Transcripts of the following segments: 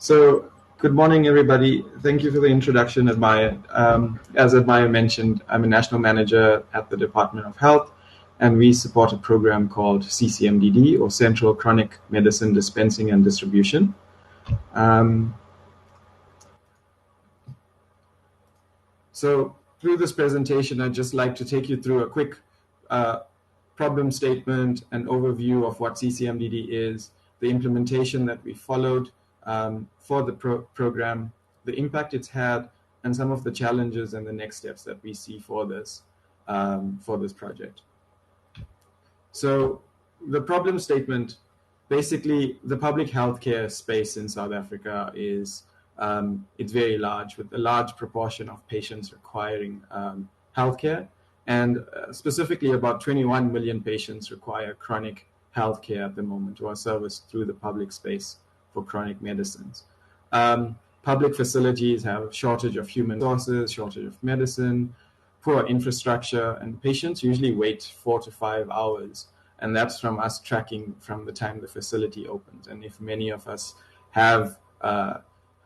So, good morning, everybody. Thank you for the introduction, Admire. As Admire mentioned, I'm a national manager at the Department of Health, and we support a program called CcmdD, or Central Chronic Medicine Dispensing and Distribution. So, through this presentation, I'd just like to take you through a quick problem statement and overview of what CcmdD is, the implementation that we followed for the program, the impact it's had, and some of the challenges and the next steps that we see for this project. So the problem statement, basically the public healthcare space in South Africa is it's very large, with a large proportion of patients requiring healthcare. And specifically, about 21 million patients require chronic healthcare at the moment, or are serviced through the public space for chronic medicines. Public facilities have a shortage of human resources, shortage of medicine, poor infrastructure, and patients usually wait 4 to 5 hours. And that's from us tracking from the time the facility opens. And if many of us have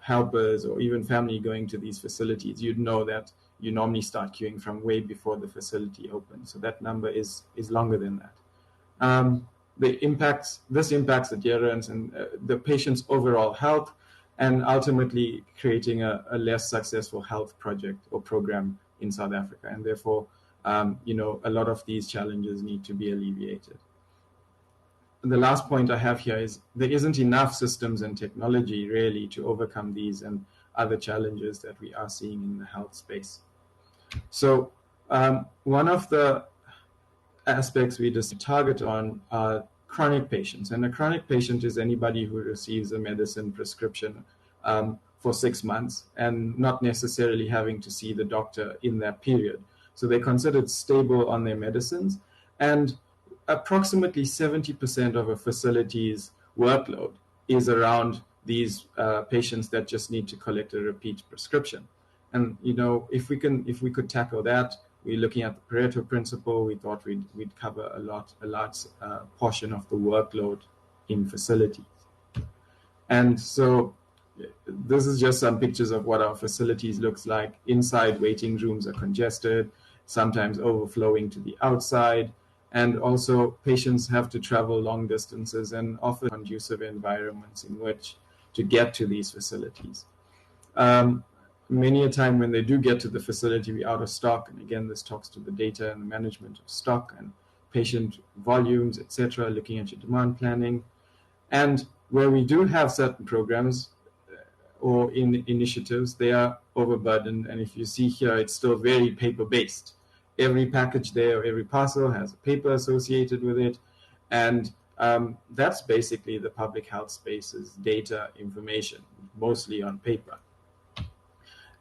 helpers or even family going to these facilities, you'd know that you normally start queuing from way before the facility opens. So that number is longer than that. This impacts adherence and the patient's overall health, and ultimately creating a less successful health project or program in South Africa. And therefore, a lot of these challenges need to be alleviated. And the last point I have here is there isn't enough systems and technology really to overcome these and other challenges that we are seeing in the health space. So one of the aspects we just target on are chronic patients. And a chronic patient is anybody who receives a medicine prescription for 6 months and not necessarily having to see the doctor in that period. So they're considered stable on their medicines. And approximately 70% of a facility's workload is around these patients that just need to collect a repeat prescription. And if we could tackle that, we're looking at the Pareto principle. We thought we'd cover a large portion of the workload in facilities. And so this is just some pictures of what our facilities looks like. Inside, waiting rooms are congested, sometimes overflowing to the outside. And also patients have to travel long distances and often conducive environments in which to get to these facilities. Many a time when they do get to the facility, we're out of stock. And again, this talks to the data and the management of stock and patient volumes, etc., looking at your demand planning. And where we do have certain programs or initiatives, they are overburdened. And if you see here, it's still very paper-based. Every package there, or every parcel has a paper associated with it. And that's basically the public health space's data information, mostly on paper.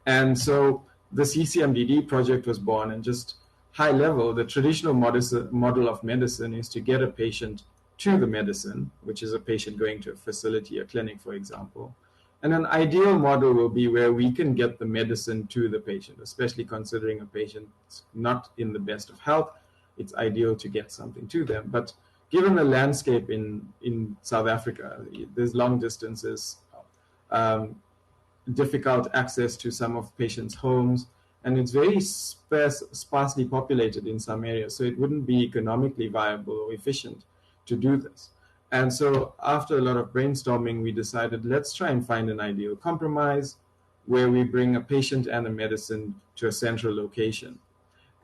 And so the CcmdD project was born, and just high level, the traditional model of medicine is to get a patient to the medicine, which is a patient going to a facility, a clinic, for example. And an ideal model will be where we can get the medicine to the patient, especially considering a patient's not in the best of health. It's ideal to get something to them. But given the landscape in South Africa, there's long distances, difficult access to some of patients' homes, and it's very sparsely populated in some areas. So it wouldn't be economically viable or efficient to do this. And so after a lot of brainstorming, we decided, let's try and find an ideal compromise where we bring a patient and a medicine to a central location.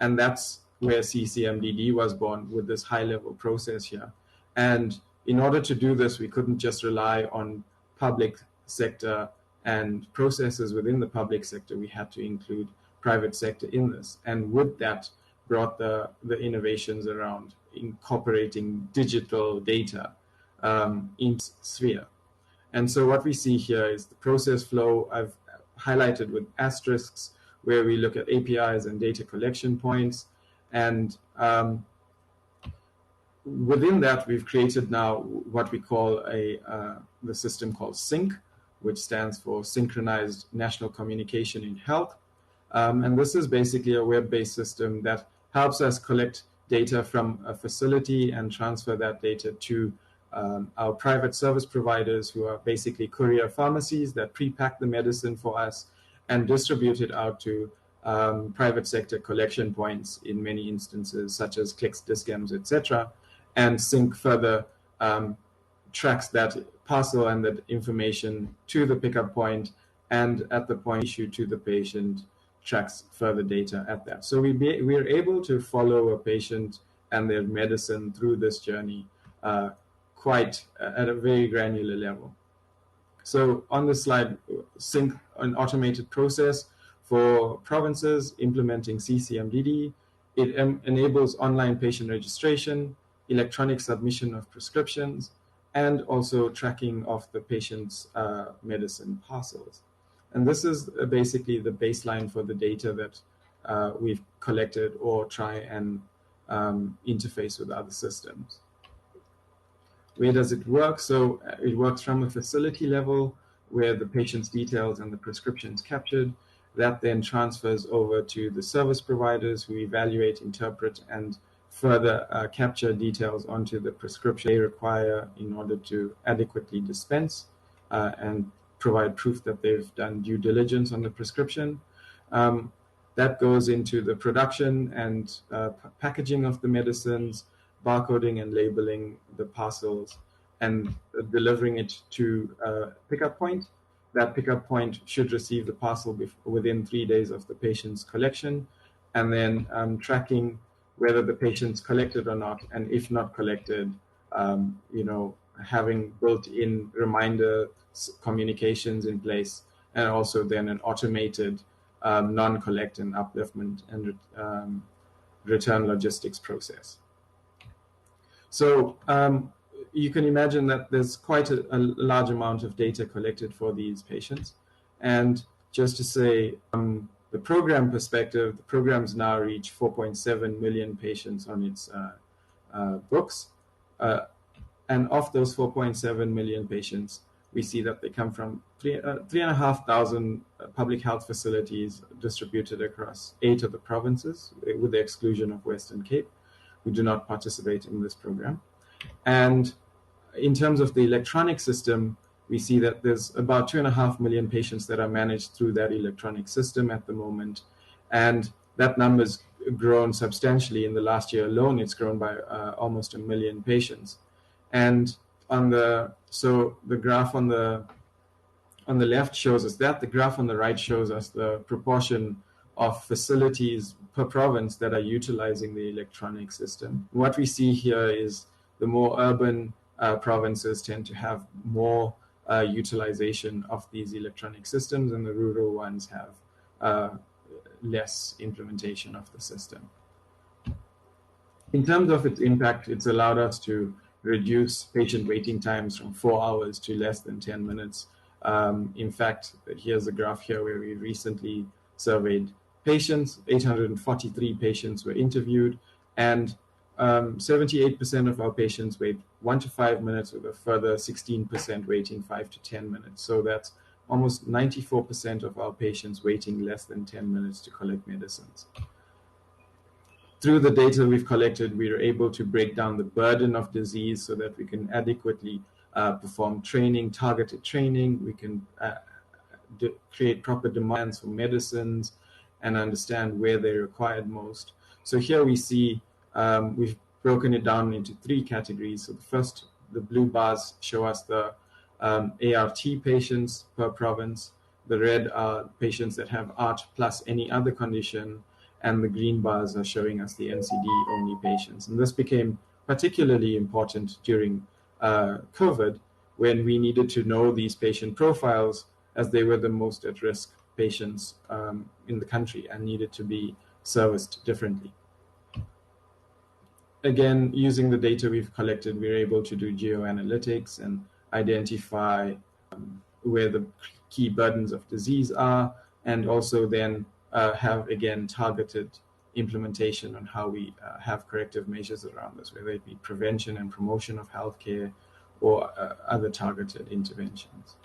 And that's where CcmdD was born, with this high-level process here. And in order to do this, we couldn't just rely on public sector and processes within the public sector. We had to include private sector in this. And with that brought the innovations around incorporating digital data in sphere. And so what we see here is the process flow I've highlighted with asterisks, where we look at APIs and data collection points. And within that, we've created now what we call the system called SYNC, which stands for Synchronized National Communication in Health. And this is basically a web-based system that helps us collect data from a facility and transfer that data to our private service providers, who are basically courier pharmacies that pre-pack the medicine for us and distribute it out to private sector collection points in many instances, such as clicks, discams, etc., and sync further tracks that parcel and that information to the pickup point, and at the point issue to the patient tracks further data at that. So we're able to follow a patient and their medicine through this journey quite at a very granular level. So on this slide, sync an automated process for provinces implementing CcmdD. It enables online patient registration, electronic submission of prescriptions, and also tracking of the patient's medicine parcels. And this is basically the baseline for the data that we've collected or try and interface with other systems. Where does it work? So it works from a facility level where the patient's details and the prescriptions captured. That then transfers over to the service providers who evaluate, interpret, and further capture details onto the prescription they require in order to adequately dispense and provide proof that they've done due diligence on the prescription. That goes into the production and packaging of the medicines, barcoding and labeling the parcels, and delivering it to a pickup point. That pickup point should receive the parcel within 3 days of the patient's collection, and then tracking whether the patient's collected or not, and if not collected, having built-in reminder communications in place, and also then an automated non-collect and upliftment and return logistics process. So you can imagine that there's quite a large amount of data collected for these patients. And just to say, the program perspective, the program's now reached 4.7 million patients on its books. And of those 4.7 million patients, we see that they come from 3,500 public health facilities distributed across 8 of the provinces, with the exclusion of Western Cape, who do not participate in this program. And in terms of the electronic system, we see that there's about 2.5 million patients that are managed through that electronic system at the moment. And that number's grown substantially. In the last year alone, it's grown by almost 1 million patients. And so the graph on the left shows us that. The graph on the right shows us the proportion of facilities per province that are utilizing the electronic system. What we see here is the more urban provinces tend to have more utilization of these electronic systems, and the rural ones have less implementation of the system. In terms of its impact, it's allowed us to reduce patient waiting times from 4 hours to less than 10 minutes. In fact, here's a graph here where we recently surveyed patients. 843 patients were interviewed, and 78% of our patients wait 1 to 5 minutes, with a further 16% waiting 5 to 10 minutes. So that's almost 94% of our patients waiting less than 10 minutes to collect medicines. Through the data we've collected, we are able to break down the burden of disease so that we can adequately perform training, targeted training. We can create proper demands for medicines and understand where they're required most. So here we see we've broken it down into 3 categories. So the first, the blue bars show us the ART patients per province. The red are patients that have ART plus any other condition, and the green bars are showing us the NCD-only patients. And this became particularly important during COVID, when we needed to know these patient profiles, as they were the most at-risk patients in the country and needed to be serviced differently. Again, using the data we've collected, we're able to do geoanalytics and identify where the key burdens of disease are, and also then have, again, targeted implementation on how we have corrective measures around this, whether it be prevention and promotion of healthcare or other targeted interventions.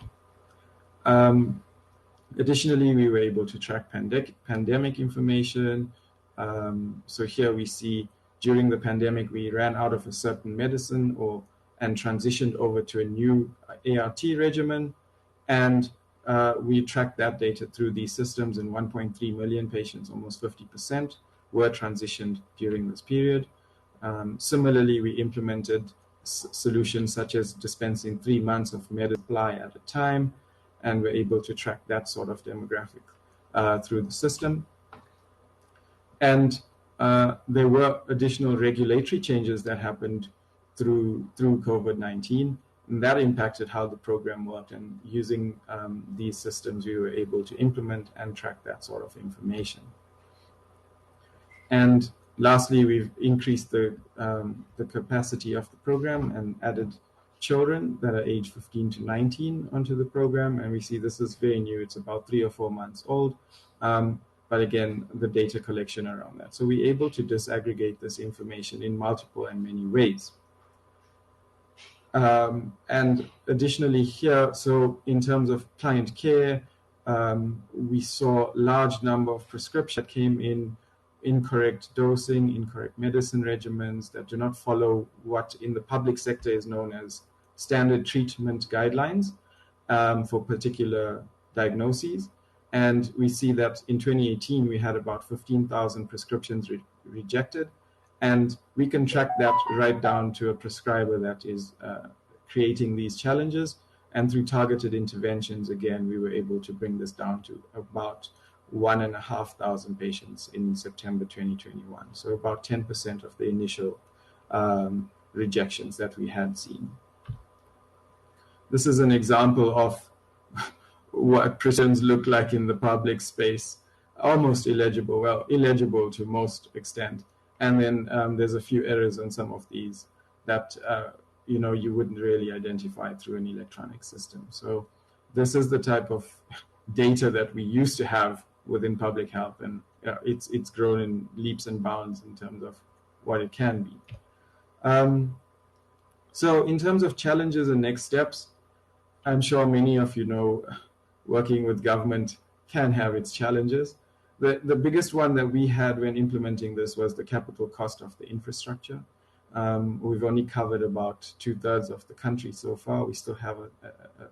Additionally, we were able to track pandemic information. So here we see during the pandemic, we ran out of a certain medicine, or and transitioned over to a new ART regimen. And we tracked that data through these systems, and 1.3 million patients, almost 50%, were transitioned during this period. Similarly, we implemented solutions such as dispensing 3 months of medicine supply at a time, and we're able to track that sort of demographic through the system. And there were additional regulatory changes that happened through COVID-19, and that impacted how the program worked. And using these systems, we were able to implement and track that sort of information. And lastly, we've increased the capacity of the program and added children that are aged 15 to 19 onto the program. And we see this is very new. It's about 3 or 4 months old. But again, the data collection around that. So we're able to disaggregate this information in multiple and many ways. And additionally here, so in terms of client care, we saw large number of prescriptions that came in, incorrect dosing, incorrect medicine regimens that do not follow what in the public sector is known as standard treatment guidelines for particular diagnoses. And we see that in 2018, we had about 15,000 prescriptions rejected. And we can track that right down to a prescriber that is creating these challenges. And through targeted interventions, again, we were able to bring this down to about 1,500 patients in September 2021. So about 10% of the initial rejections that we had seen. This is an example of what prescriptions look like in the public space, almost illegible, well, illegible to most extent. And then there's a few errors on some of these that you wouldn't really identify through an electronic system. So this is the type of data that we used to have within public health, and it's grown in leaps and bounds in terms of what it can be. So in terms of challenges and next steps, I'm sure many of you know working with government can have its challenges. The biggest one that we had when implementing this was the capital cost of the infrastructure. We've only covered about 2/3 of the country so far. We still have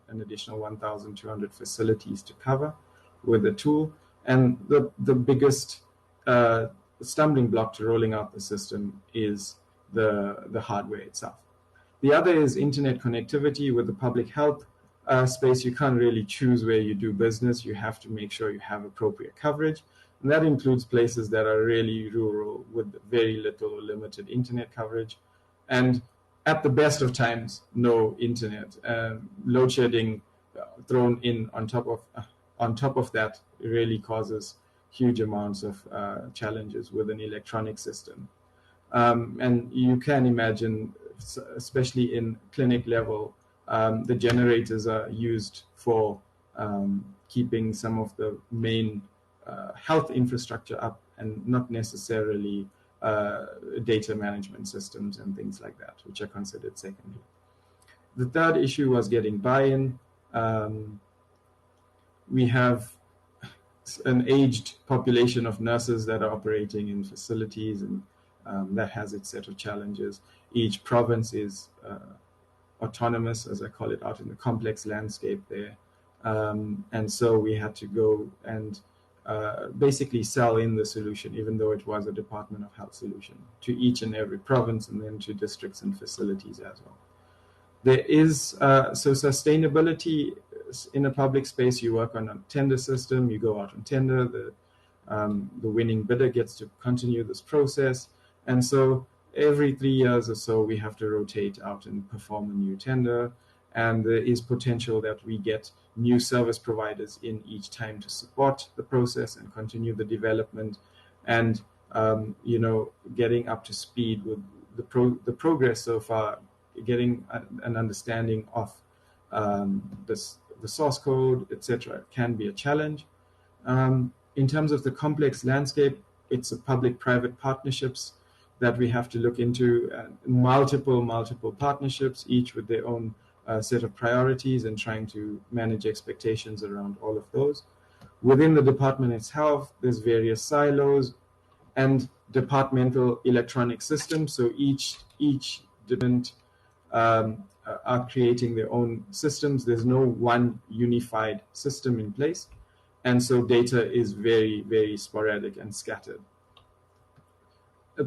an additional 1,200 facilities to cover with the tool. And the biggest stumbling block to rolling out the system is the hardware itself. The other is internet connectivity. With the public health space, you can't really choose where you do business. You have to make sure you have appropriate coverage. And that includes places that are really rural with very little or limited internet coverage. And at the best of times, no internet. Load shedding thrown in on top of that really causes huge amounts of challenges with an electronic system. And you can imagine, especially in clinic level, the generators are used for keeping some of the main health infrastructure up, and not necessarily data management systems and things like that, which are considered secondary. The third issue was getting buy-in. We have an aged population of nurses that are operating in facilities, and that has its set of challenges. Each province is autonomous, as I call it, out in the complex landscape there. And so we had to go and basically sell in the solution, even though it was a Department of Health solution, to each and every province, and then to districts and facilities as well. There is, so sustainability in a public space, you work on a tender system, you go out on tender, the winning bidder gets to continue this process. And so every 3 years or so, we have to rotate out and perform a new tender. And there is potential that we get new service providers in each time to support the process and continue the development, and getting up to speed with the progress so far, getting an understanding of the source code, etc., can be a challenge. In terms of the complex landscape, it's a public-private partnerships that we have to look into, multiple partnerships, each with their own set of priorities, and trying to manage expectations around all of those. Within the department itself, there's various silos and departmental electronic systems. So each department are creating their own systems. There's no one unified system in place. And so data is very, very sporadic and scattered.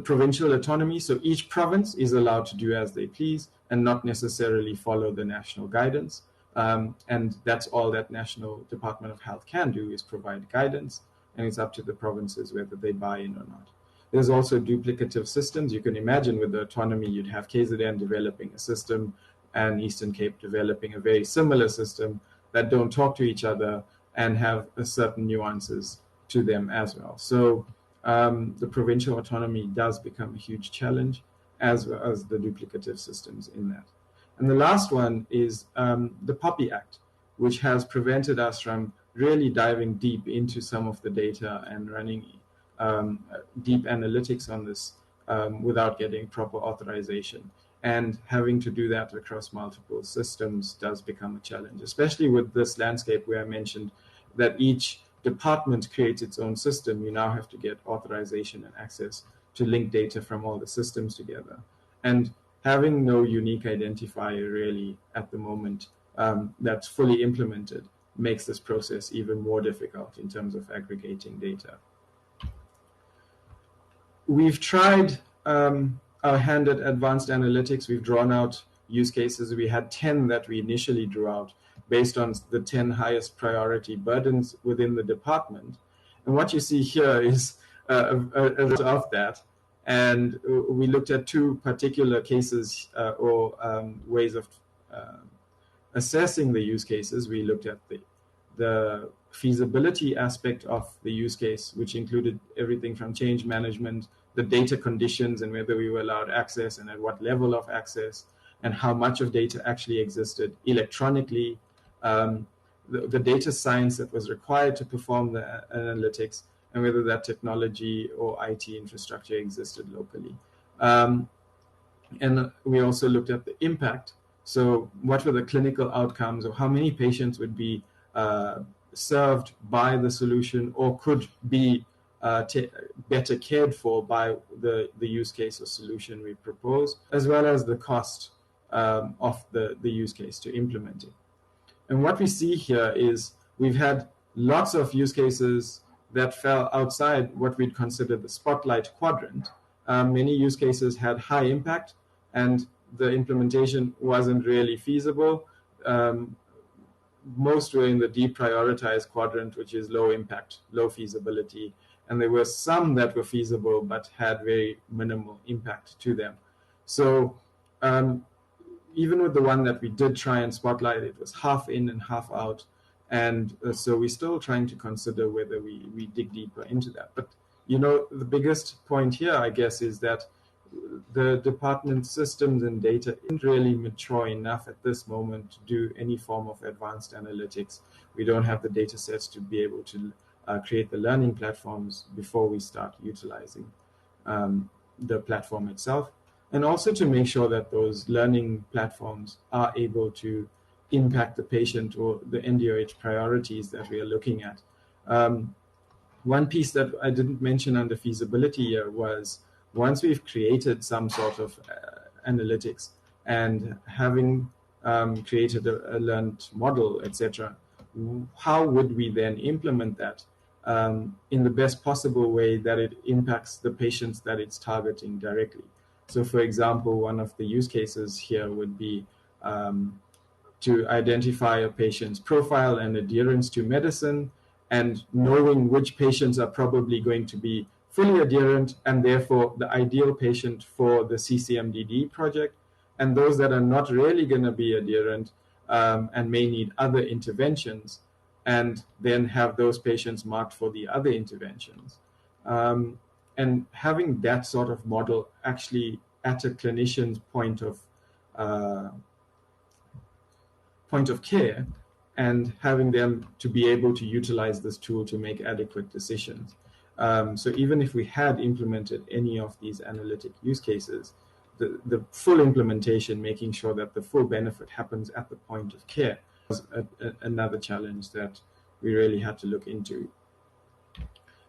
Provincial autonomy, so each province is allowed to do as they please and not necessarily follow the national guidance. And that's all that National Department of Health can do, is provide guidance, and it's up to the provinces whether they buy in or not. There's also duplicative systems. You can imagine with the autonomy, you'd have KZN developing a system and Eastern Cape developing a very similar system that don't talk to each other and have certain nuances to them as well. So the provincial autonomy does become a huge challenge, as well as the duplicative systems in that. And the last one is the POPI Act, which has prevented us from really diving deep into some of the data and running deep analytics on this without getting proper authorization. And having to do that across multiple systems does become a challenge, especially with this landscape where I mentioned that each department creates its own system. You now have to get authorization and access to link data from all the systems together. And having no unique identifier really at the moment that's fully implemented makes this process even more difficult in terms of aggregating data. We've tried our hand at advanced analytics. We've drawn out use cases. We had 10 that we initially drew out based on the 10 highest priority burdens within the department. And what you see here is a result of that. And we looked at two particular cases or ways of assessing the use cases. We looked at the feasibility aspect of the use case, which included everything from change management, the data conditions and whether we were allowed access and at what level of access, and how much of data actually existed electronically, the data science that was required to perform the analytics, and whether that technology or IT infrastructure existed locally. And we also looked at the impact. So what were the clinical outcomes, or how many patients would be served by the solution or could be better cared for by the use case or solution we propose, as well as the cost of the use case to implement it. And what we see here is we've had lots of use cases that fell outside what we'd consider the spotlight quadrant. Many use cases had high impact and the implementation wasn't really feasible. Most were in the deprioritized quadrant, which is low impact, low feasibility. And there were some that were feasible but had very minimal impact to them. So even with the one that we did try and spotlight, it was half in and half out. And so we're still trying to consider whether we dig deeper into that. But, you know, the biggest point here, I guess, is that the department systems and data isn't really mature enough at this moment to do any form of advanced analytics. We don't have the data sets to be able to create the learning platforms before we start utilizing the platform itself. And also to make sure that those learning platforms are able to impact the patient or the NDOH priorities that we are looking at. One piece that I didn't mention under feasibility here was once we've created some sort of analytics and having created a learned model, etc., how would we then implement that in the best possible way that it impacts the patients that it's targeting directly? So, for example, one of the use cases here would be to identify a patient's profile and adherence to medicine, and knowing which patients are probably going to be fully adherent and therefore the ideal patient for the CcmdD project, and those that are not really going to be adherent and may need other interventions, and then have those patients marked for the other interventions. And having that sort of model actually at a clinician's point of care, and having them to be able to utilize this tool to make adequate decisions. So even if we had implemented any of these analytic use cases, the full implementation, making sure that the full benefit happens at the point of care, was another challenge that we really had to look into.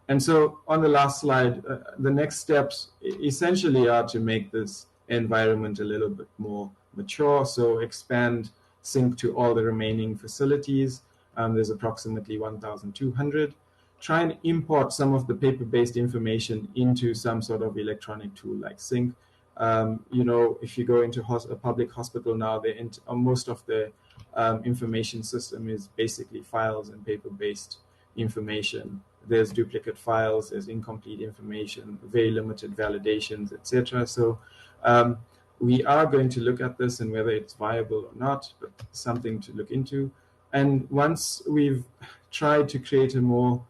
And so on the last slide, the next steps essentially are to make this environment a little bit more mature. So expand sync to all the remaining facilities. There's approximately 1,200. Try and import some of the paper-based information into some sort of electronic tool like sync. If you go into a public hospital now, most of the information system is basically files and paper-based information. There's duplicate files, there's incomplete information, very limited validations, etc. So we are going to look at this and whether it's viable or not, but something to look into. And once we've tried to create a more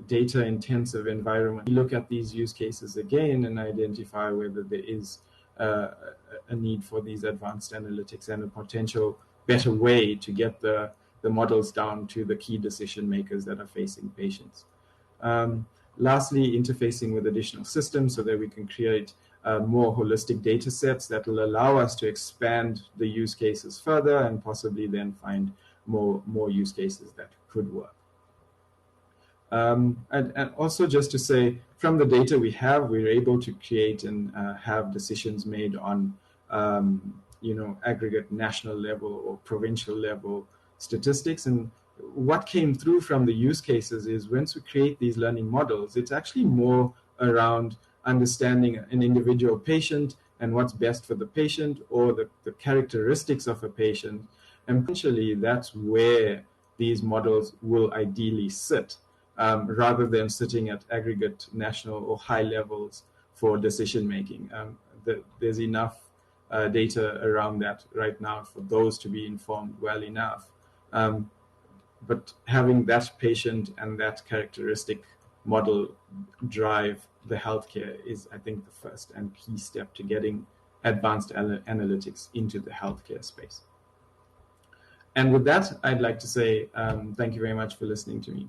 data-intensive environment, we look at these use cases again and identify whether there is a need for these advanced analytics and a potential better way to get the models down to the key decision makers that are facing patients. Lastly, interfacing with additional systems so that we can create more holistic data sets that will allow us to expand the use cases further and possibly then find more use cases that could work. And also just to say, from the data we have, we're able to create and have decisions made on aggregate national level or provincial level statistics. And what came through from the use cases is once we create these learning models, it's actually more around understanding an individual patient and what's best for the patient or the characteristics of a patient. And potentially that's where these models will ideally sit, rather than sitting at aggregate national or high levels for decision making. There's enough data around that right now for those to be informed well enough. But having that patient and that characteristic model drive the healthcare is, I think, the first and key step to getting advanced analytics into the healthcare space. And with that, I'd like to say thank you very much for listening to me.